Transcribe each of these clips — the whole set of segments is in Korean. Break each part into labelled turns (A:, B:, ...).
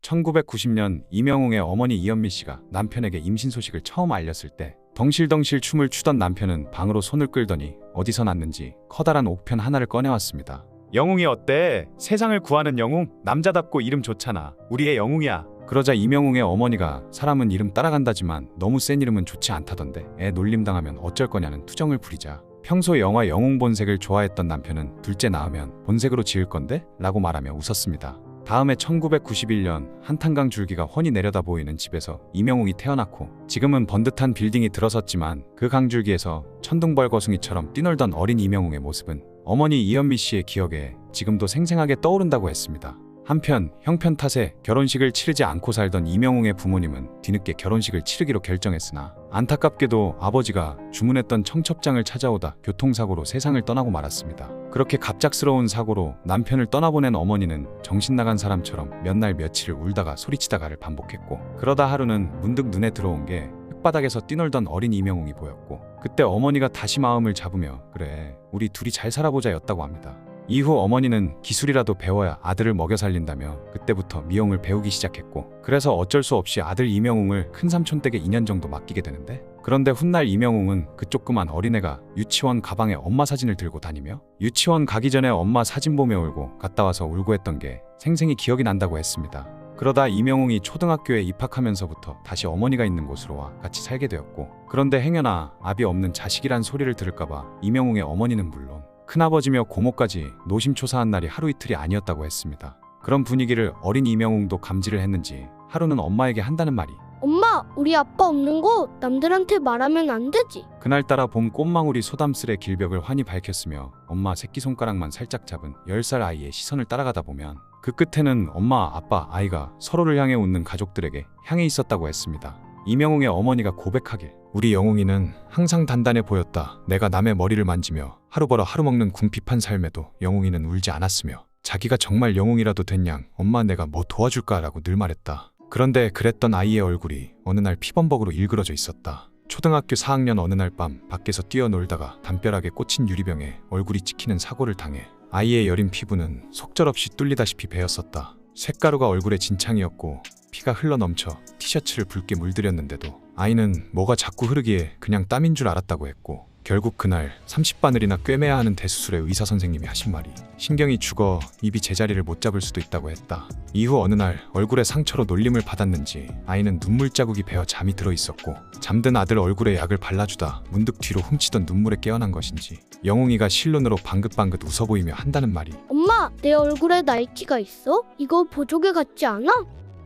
A: 1990년 이명웅의 어머니 이현미 씨가 남편에게 임신 소식을 처음 알렸을 때 덩실덩실 춤을 추던 남편은 방으로 손을 끌더니 어디서 났는지 커다란 옥편 하나를 꺼내왔습니다. 영웅이 어때? 세상을 구하는 영웅? 남자답고 이름 좋잖아. 우리의 영웅이야. 그러자 이명웅의 어머니가 사람은 이름 따라간다지만 너무 센 이름은 좋지 않다던데 애 놀림당하면 어쩔 거냐는 투정을 부리자 평소 영화 영웅 본색을 좋아했던 남편은 둘째 낳으면 본색으로 지을 건데? 라고 말하며 웃었습니다. 다음해 1991년 한탄강 줄기가 훤히 내려다 보이는 집에서 이명웅이 태어났고 지금은 번듯한 빌딩이 들어섰지만 그 강줄기에서 천둥벌거숭이처럼 뛰놀던 어린 이명웅의 모습은 어머니 이현미 씨의 기억에 지금도 생생하게 떠오른다고 했습니다. 한편 형편 탓에 결혼식을 치르지 않고 살던 이명웅의 부모님은 뒤늦게 결혼식을 치르기로 결정했으나 안타깝게도 아버지가 주문했던 청첩장을 찾아오다 교통사고로 세상을 떠나고 말았습니다. 그렇게 갑작스러운 사고로 남편을 떠나보낸 어머니는 정신나간 사람처럼 몇 날 며칠을 울다가 소리치다가를 반복했고 그러다 하루는 문득 눈에 들어온 게 흙바닥에서 뛰놀던 어린 이명웅이 보였고 그때 어머니가 다시 마음을 잡으며 그래 우리 둘이 잘 살아보자 였다고 합니다. 이후 어머니는 기술이라도 배워야 아들을 먹여 살린다며 그때부터 미용을 배우기 시작했고 그래서 어쩔 수 없이 아들 이명웅을 큰삼촌 댁에 2년 정도 맡기게 되는데 그런데 훗날 이명웅은 그 조그만 어린애가 유치원 가방에 엄마 사진을 들고 다니며 유치원 가기 전에 엄마 사진 보며 울고 갔다 와서 울고 했던 게 생생히 기억이 난다고 했습니다. 그러다 이명웅이 초등학교에 입학하면서부터 다시 어머니가 있는 곳으로 와 같이 살게 되었고 그런데 행여나 아비 없는 자식이란 소리를 들을까봐 이명웅의 어머니는 물론 큰아버지며 고모까지 노심초사한 날이 하루 이틀이 아니었다고 했습니다. 그런 분위기를 어린 이명웅도 감지를 했는지 하루는 엄마에게 한다는 말이
B: 엄마, 우리 아빠 없는 거 남들한테 말하면 안 되지.
A: 그날따라 봄 꽃망울이 소담스레 길벽을 환히 밝혔으며 엄마 새끼손가락만 살짝 잡은 10살 아이의 시선을 따라가다 보면 그 끝에는 엄마, 아빠, 아이가 서로를 향해 웃는 가족들에게 향해 있었다고 했습니다. 이명웅의 어머니가 고백하길 우리 영웅이는 항상 단단해 보였다. 내가 남의 머리를 만지며 하루 벌어 하루 먹는 궁핍한 삶에도 영웅이는 울지 않았으며 자기가 정말 영웅이라도 됐냥 엄마 내가 뭐 도와줄까라고 늘 말했다. 그런데 그랬던 아이의 얼굴이 어느 날 피범벅으로 일그러져 있었다. 초등학교 4학년 어느 날 밤 밖에서 뛰어놀다가 담벼락에 꽂힌 유리병에 얼굴이 찍히는 사고를 당해 아이의 여린 피부는 속절없이 뚫리다시피 베었었다. 쇳가루가 얼굴에 진창이었고 피가 흘러넘쳐 티셔츠를 붉게 물들였는데도 아이는 뭐가 자꾸 흐르기에 그냥 땀인 줄 알았다고 했고 결국 그날 30바늘이나 꿰매야 하는 대수술에 의사 선생님이 하신 말이 신경이 죽어 입이 제자리를 못 잡을 수도 있다고 했다. 이후 어느 날 얼굴에 상처로 놀림을 받았는지 아이는 눈물 자국이 배어 잠이 들어 있었고 잠든 아들 얼굴에 약을 발라주다 문득 뒤로 훔치던 눈물에 깨어난 것인지 영웅이가 실눈으로 방긋방긋 웃어 보이며 한다는 말이
B: 엄마, 내 얼굴에 나이키가 있어? 이거 보조개 같지 않아?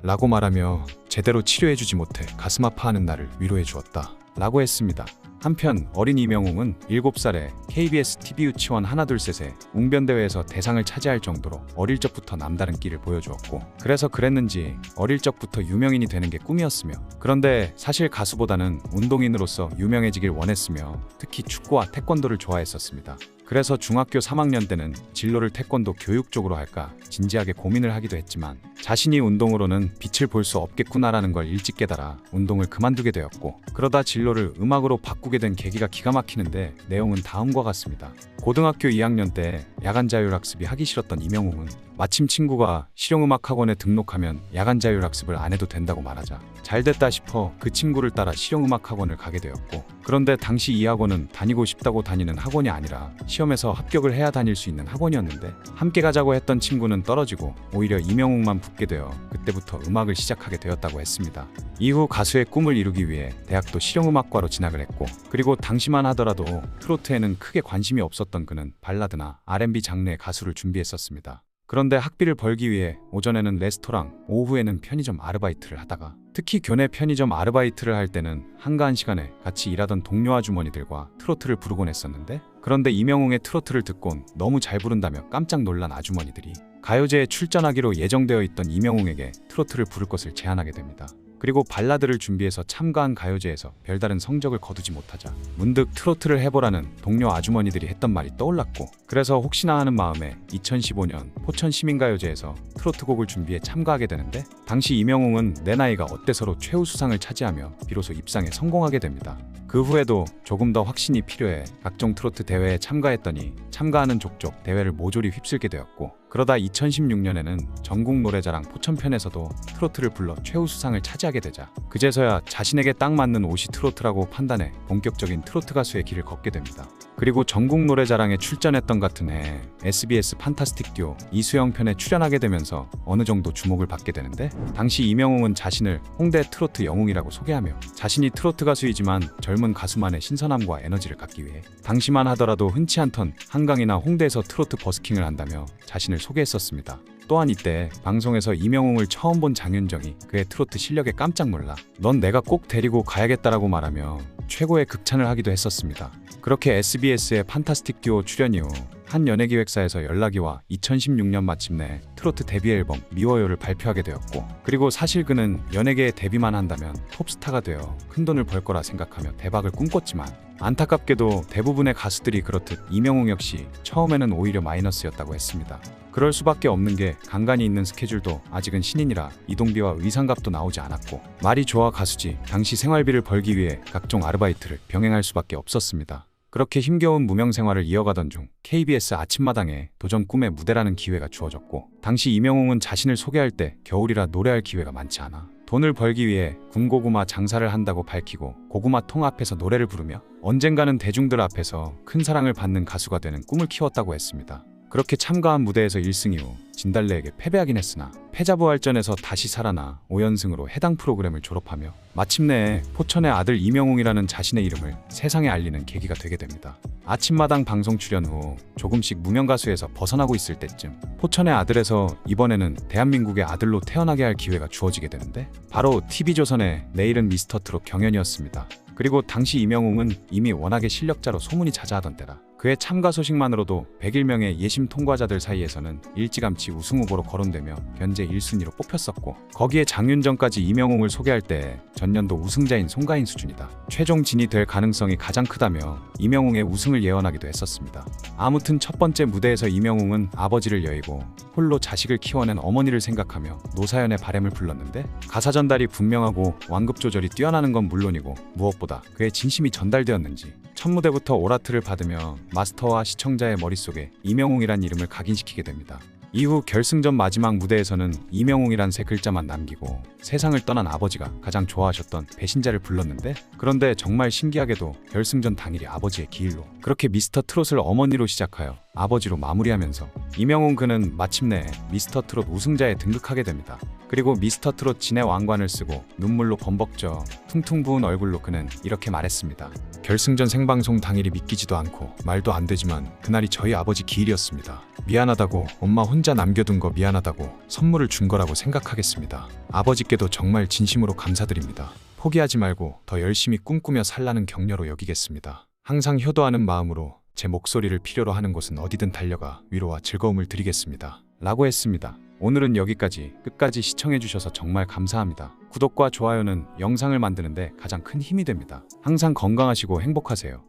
A: 라고 말하며 제대로 치료해주지 못해 가슴 아파하는 나를 위로해 주었다 라고 했습니다. 한편 어린 이명웅은 7살에 KBS TV 유치원 하나둘셋의 웅변대회에서 대상을 차지할 정도로 어릴 적부터 남다른 끼를 보여주었고 그래서 그랬는지 어릴 적부터 유명인이 되는 게 꿈이었으며 그런데 사실 가수보다는 운동인으로서 유명해지길 원했으며 특히 축구와 태권도를 좋아했었습니다. 그래서 중학교 3학년 때는 진로를 태권도 교육 쪽으로 할까 진지하게 고민을 하기도 했지만 자신이 운동으로는 빛을 볼 수 없겠구나라는 걸 일찍 깨달아 운동을 그만두게 되었고 그러다 진로를 음악으로 바꾸게 된 계기가 기가 막히는데 내용은 다음과 같습니다. 고등학교 2학년 때 야간 자율학습이 하기 싫었던 이명웅은 마침 친구가 실용음악학원에 등록하면 야간 자율학습을 안 해도 된다고 말하자 잘됐다 싶어 그 친구를 따라 실용음악학원을 가게 되었고 그런데 당시 이 학원은 다니고 싶다고 다니는 학원이 아니라 시험에서 합격을 해야 다닐 수 있는 학원이었는데 함께 가자고 했던 친구는 떨어지고 오히려 이명웅만 붙게 되어 그때부터 음악을 시작하게 되었다고 했습니다. 이후 가수의 꿈을 이루기 위해 대학도 실용음악과로 진학을 했고 그리고 당시만 하더라도 트로트에는 크게 관심이 없었던 그는 발라드나 R&B 장르의 가수를 준비했었습니다. 그런데 학비를 벌기 위해 오전에는 레스토랑, 오후에는 편의점 아르바이트를 하다가 특히 교내 편의점 아르바이트를 할 때는 한가한 시간에 같이 일하던 동료 아주머니들과 트로트를 부르곤 했었는데 그런데 이명웅의 트로트를 듣곤 너무 잘 부른다며 깜짝 놀란 아주머니들이 가요제에 출전하기로 예정되어 있던 이명웅에게 트로트를 부를 것을 제안하게 됩니다. 그리고 발라드를 준비해서 참가한 가요제에서 별다른 성적을 거두지 못하자 문득 트로트를 해보라는 동료 아주머니들이 했던 말이 떠올랐고 그래서 혹시나 하는 마음에 2015년 포천 시민가요제에서 트로트곡을 준비해 참가하게 되는데, 당시 임영웅은 내 나이가 어때서로 최우수상을 차지하며 비로소 입상에 성공하게 됩니다. 그 후에도 조금 더 확신이 필요해 각종 트로트 대회에 참가했더니 참가하는 족족 대회를 모조리 휩쓸게 되었고, 그러다 2016년에는 전국 노래자랑 포천편에서도 트로트를 불러 최우수상을 차지하게 되자 그제서야 자신에게 딱 맞는 옷이 트로트라고 판단해 본격적인 트로트 가수의 길을 걷게 됩니다. 그리고 전국 노래자랑에 출전했던 같은 해 SBS 판타스틱 듀오 이수영 편에 출연하게 되면서 어느 정도 주목을 받게 되는데, 당시 임영웅은 자신을 홍대 트로트 영웅이라고 소개하며 자신이 트로트 가수이지만 젊은 가수만의 신선함과 에너지를 갖기 위해 당시만 하더라도 흔치 않던 한강이나 홍대에서 트로트 버스킹을 한다며 자신을 소개했었습니다. 또한 이때 방송에서 임영웅을 처음 본 장윤정이 그의 트로트 실력에 깜짝 놀라 넌 내가 꼭 데리고 가야겠다라고 말하며 최고의 극찬을 하기도 했었습니다. 그렇게 SBS의 판타스틱 듀오 출연 이후 한 연예기획사에서 연락이 와 2016년 마침내 트로트 데뷔 앨범 미워요를 발표하게 되었고, 그리고 사실 그는 연예계에 데뷔만 한다면 톱스타가 되어 큰돈을 벌 거라 생각하며 대박을 꿈꿨지만, 안타깝게도 대부분의 가수들이 그렇듯 임영웅 역시 처음에는 오히려 마이너스였다고 했습니다. 그럴 수밖에 없는 게 간간이 있는 스케줄도 아직은 신인이라 이동비와 의상값도 나오지 않았고, 말이 좋아 가수지 당시 생활비를 벌기 위해 각종 아르바이트를 병행할 수밖에 없었습니다. 그렇게 힘겨운 무명 생활을 이어가던 중 KBS 아침마당에 도전 꿈의 무대라는 기회가 주어졌고, 당시 임영웅은 자신을 소개할 때 겨울이라 노래할 기회가 많지 않아 돈을 벌기 위해 군고구마 장사를 한다고 밝히고 고구마 통 앞에서 노래를 부르며 언젠가는 대중들 앞에서 큰 사랑을 받는 가수가 되는 꿈을 키웠다고 했습니다. 그렇게 참가한 무대에서 1승 이후 진달래에게 패배하긴 했으나 패자부활전에서 다시 살아나 5연승으로 해당 프로그램을 졸업하며 마침내 포천의 아들 임영웅이라는 자신의 이름을 세상에 알리는 계기가 되게 됩니다. 아침마당 방송 출연 후 조금씩 무명 가수에서 벗어나고 있을 때쯤 포천의 아들에서 이번에는 대한민국의 아들로 태어나게 할 기회가 주어지게 되는데, 바로 TV조선의 내일은 미스터트롯 경연이었습니다. 그리고 당시 임영웅은 이미 워낙에 실력자로 소문이 자자하던 때라 그의 참가 소식만으로도 101명의 예심 통과자들 사이에서는 일찌감치 우승 후보로 거론되며 현재 1순위로 뽑혔었고, 거기에 장윤정까지 임영웅을 소개할 때 전년도 우승자인 송가인 수준이다, 최종 진이 될 가능성이 가장 크다며 임영웅의 우승을 예언하기도 했었습니다. 아무튼 첫 번째 무대에서 임영웅은 아버지를 여의고 홀로 자식을 키워낸 어머니를 생각하며 노사연의 바램을 불렀는데, 가사 전달이 분명하고 완급 조절이 뛰어나는 건 물론이고 무엇보다 그의 진심이 전달되었는지 첫 무대부터 오라트를 받으며 마스터와 시청자의 머릿속에 임영웅이란 이름을 각인시키게 됩니다. 이후 결승전 마지막 무대에서는 임영웅이란 세 글자만 남기고 세상을 떠난 아버지가 가장 좋아하셨던 배신자를 불렀는데, 그런데 정말 신기하게도 결승전 당일이 아버지의 기일로 그렇게 미스터 트롯을 어머니로 시작하여 아버지로 마무리하면서 임영웅 그는 마침내 미스터 트롯 우승자에 등극하게 됩니다. 그리고 미스터 트롯 진의 왕관을 쓰고 눈물로 범벅져 퉁퉁 부은 얼굴로 그는 이렇게 말했습니다. 결승전 생방송 당일이 믿기지도 않고 말도 안 되지만 그날이 저희 아버지 기일이었습니다. 미안하다고, 엄마 혼자 남겨둔 거 미안하다고, 선물을 준 거라고 생각하겠습니다. 아버지께도 정말 진심으로 감사드립니다. 포기하지 말고 더 열심히 꿈꾸며 살라는 격려로 여기겠습니다. 항상 효도하는 마음으로 제 목소리를 필요로 하는 곳은 어디든 달려가 위로와 즐거움을 드리겠습니다. 라고 했습니다. 오늘은 여기까지. 끝까지 시청해주셔서 정말 감사합니다. 구독과 좋아요는 영상을 만드는데 가장 큰 힘이 됩니다. 항상 건강하시고 행복하세요.